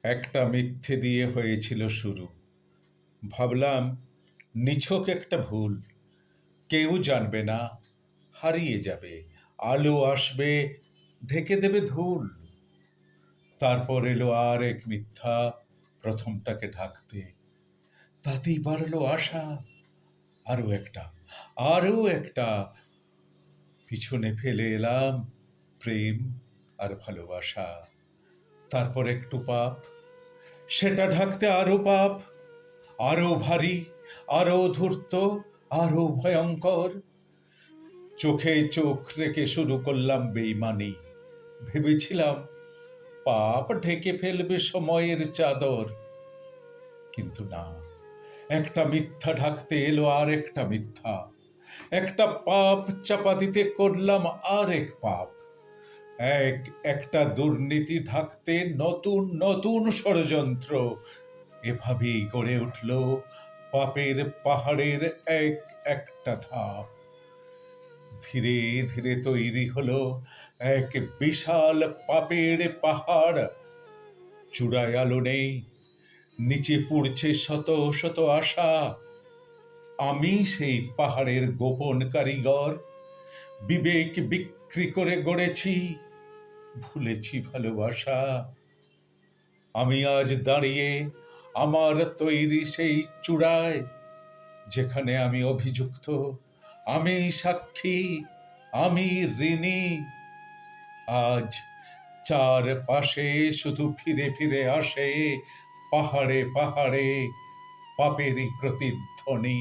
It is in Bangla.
একটা মিথ্যে দিয়ে হয়েছিল শুরু। ভাবলাম নিছক একটা ভুল, কেউ জানবে না, হারিয়ে যাবে, আলো আসবে, ঢেকে দেবে ধুল। তারপর এলো আর এক মিথ্যা, প্রথমটাকে ঢাকতে। তাতেই বাড়লো আশা। আরো একটা, আরো একটা, পিছনে ফেলে এলাম প্রেম আর ভালোবাসা। তারপর একটু পাপ, সেটা ঢাকতে আরো পাপ, আরো ভারী, আরো ধূর্ত, আরো ভয়ঙ্কর। চোখে চোখ রেখে শুরু করলাম বেইমানি। ভেবেছিলাম পাপ ঢেকে ফেলবে সময়ের চাদর, কিন্তু না, একটা মিথ্যা ঢাকতে এলো আর একটা মিথ্যা। একটা পাপ চাপা দিতে করলাম আর এক পাপ। একটা দুর্নীতি ঢাকতে নতুন নতুন ষড়যন্ত্র। এভাবেই গড়ে উঠল পাপের পাহাড়ের এক একটা ধাপ। ধীরে ধীরে তৈরি হলো এক বিশাল পাপের পাহাড়। চূড়ায় আলো নেই, নিচে পুড়ছে শত শত আশা। আমি সেই পাহাড়ের গোপন কারিগর, বিবেক বিক্রি করে গড়েছি, ভুলেছি ভালোবাসা। আমি আজ দাঁড়িয়ে আমার তৈরি সেই চূড়ায়, যেখানে আমি অভিযুক্ত, আমি সাক্ষী, আমি ঋণী। আজ চারপাশে শুধু ফিরে ফিরে আসে পাহাড়ে পাহাড়ে পাপেরই প্রতিধ্বনি।